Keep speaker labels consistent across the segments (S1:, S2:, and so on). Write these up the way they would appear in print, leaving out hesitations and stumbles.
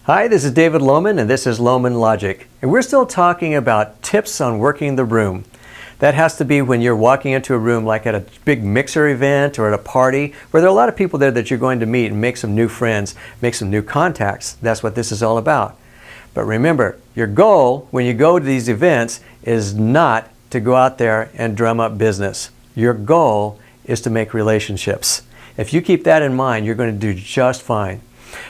S1: Hi, this is David Lohman and this is Lohman Logic. And we're still talking about tips on working the room. That has to be when you're walking into a room like at a big mixer event or at a party where there are a lot of people there that you're going to meet and make some new friends, make some new contacts. That's what this is all about. But remember, your goal when you go to these events is not to go out there and drum up business. Your goal is to make relationships. If you keep that in mind, you're going to do just fine.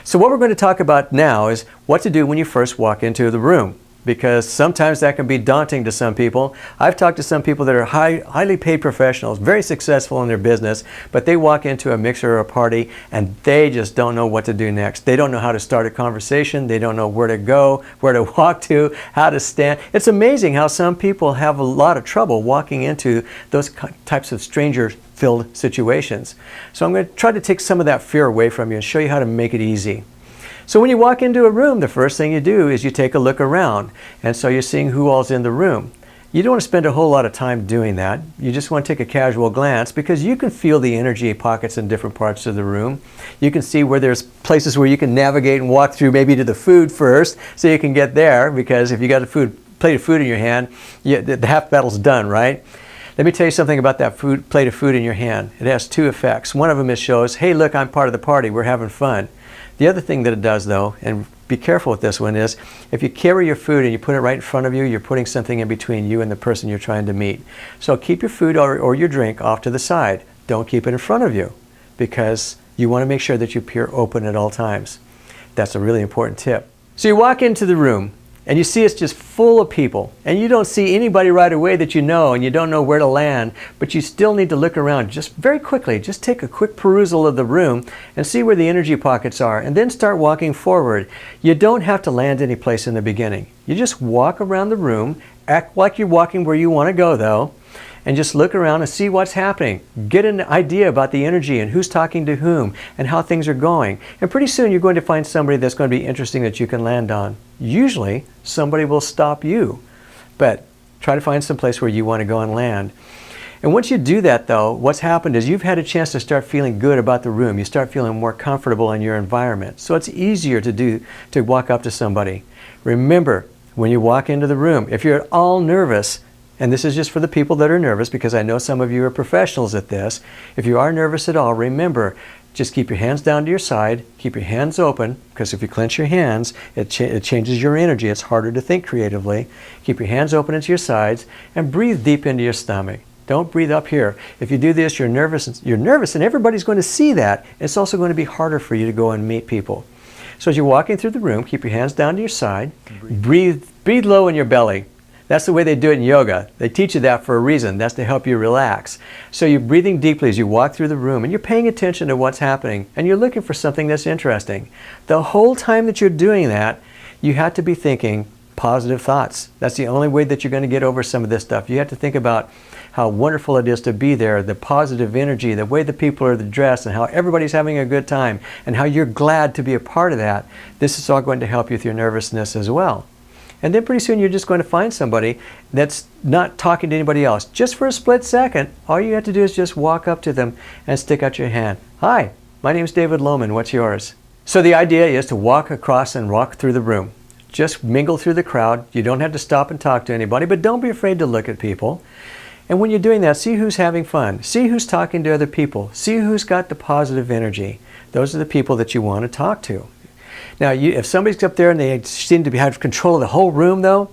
S1: So what we're going to talk about now is what to do when you first walk into the room, because sometimes that can be daunting to some people. I've talked to some people that are highly paid professionals, very successful in their business, but they walk into a mixer or a party and they just don't know what to do next. They don't know how to start a conversation. They don't know where to go, where to walk to, how to stand. It's amazing how some people have a lot of trouble walking into those types of stranger-filled situations. So I'm going to try to take some of that fear away from you and show you how to make it easy. So when you walk into a room, the first thing you do is you take a look around. And so you're seeing who all's in the room. You don't want to spend a whole lot of time doing that. You just want to take a casual glance because you can feel the energy pockets in different parts of the room. You can see where there's places where you can navigate and walk through maybe to the food first so you can get there, because if you got a plate of food in your hand, the half battle's done, right? Let me tell you something about that plate of food in your hand. It has two effects. One of them is shows, hey, look, I'm part of the party. We're having fun. The other thing that it does, though, and be careful with this one, is if you carry your food and you put it right in front of you, you're putting something in between you and the person you're trying to meet. So keep your food or your drink off to the side. Don't keep it in front of you, because you want to make sure that you appear open at all times. That's a really important tip. So you walk into the room and you see it's just full of people, and you don't see anybody right away that you know, and you don't know where to land, but you still need to look around just very quickly. Just take a quick perusal of the room and see where the energy pockets are, and then start walking forward. You don't have to land any place in the beginning. You just walk around the room, act like you're walking where you want to go though, and just look around and see what's happening. Get an idea about the energy and who's talking to whom and how things are going. And pretty soon you're going to find somebody that's going to be interesting that you can land on. Usually somebody will stop you, but try to find some place where you want to go and land. And once you do that though, what's happened is you've had a chance to start feeling good about the room. You start feeling more comfortable in your environment. So it's easier to walk up to somebody. Remember, when you walk into the room, if you're at all nervous, and this is just for the people that are nervous, because I know some of you are professionals at this. If you are nervous at all, remember, just keep your hands down to your side, keep your hands open, because if you clench your hands, it changes your energy. It's harder to think creatively. Keep your hands open into your sides and breathe deep into your stomach. Don't breathe up here. If you do this, you're nervous and everybody's going to see that. It's also going to be harder for you to go and meet people. So as you're walking through the room, keep your hands down to your side, breathe low in your belly. That's the way they do it in yoga. They teach you that for a reason. That's to help you relax. So you're breathing deeply as you walk through the room, and you're paying attention to what's happening, and you're looking for something that's interesting. The whole time that you're doing that, you have to be thinking positive thoughts. That's the only way that you're going to get over some of this stuff. You have to think about how wonderful it is to be there, the positive energy, the way the people are dressed, and how everybody's having a good time, and how you're glad to be a part of that. This is all going to help you with your nervousness as well. And then pretty soon you're just going to find somebody that's not talking to anybody else. Just for a split second, all you have to do is just walk up to them and stick out your hand. Hi, my name is David Lohman. What's yours? So the idea is to walk across and walk through the room. Just mingle through the crowd. You don't have to stop and talk to anybody, but don't be afraid to look at people. And when you're doing that, see who's having fun. See who's talking to other people. See who's got the positive energy. Those are the people that you want to talk to. Now, if somebody's up there and they seem to have control of the whole room, though,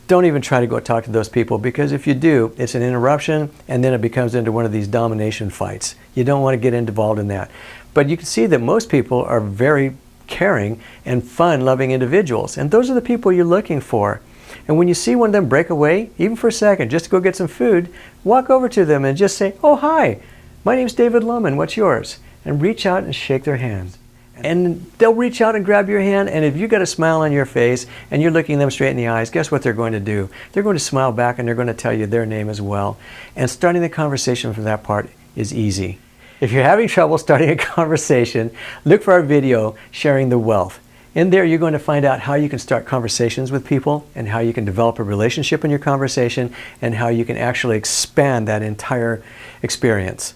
S1: don't even try to go talk to those people, because if you do, it's an interruption, and then it becomes into one of these domination fights. You don't want to get involved in that. But you can see that most people are very caring and fun-loving individuals, and those are the people you're looking for. And when you see one of them break away, even for a second, just to go get some food, walk over to them and just say, oh, hi, my name's David Lohman, what's yours? And reach out and shake their hands. And they'll reach out and grab your hand, and if you've got a smile on your face and you're looking them straight in the eyes, guess what they're going to do? They're going to smile back, and they're going to tell you their name as well. And starting the conversation from that part is easy. If you're having trouble starting a conversation, look for our video, Sharing the Wealth. In there, you're going to find out how you can start conversations with people, and how you can develop a relationship in your conversation, and how you can actually expand that entire experience.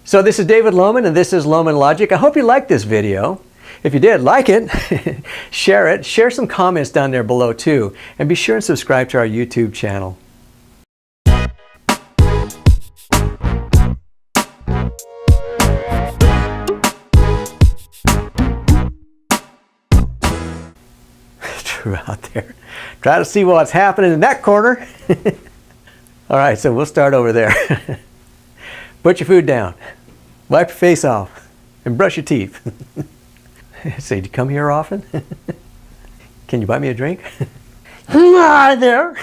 S1: So this is David Lohman, and this is Lohman Logic. I hope you liked this video. If you did, like it, share it, share some comments down there below too, and be sure and subscribe to our YouTube channel. Out there. Try to see what's happening in that corner. All right, so we'll start over there. Put your food down, wipe your face off, and brush your teeth. Say, do you come here often? Can you buy me a drink? Hi there.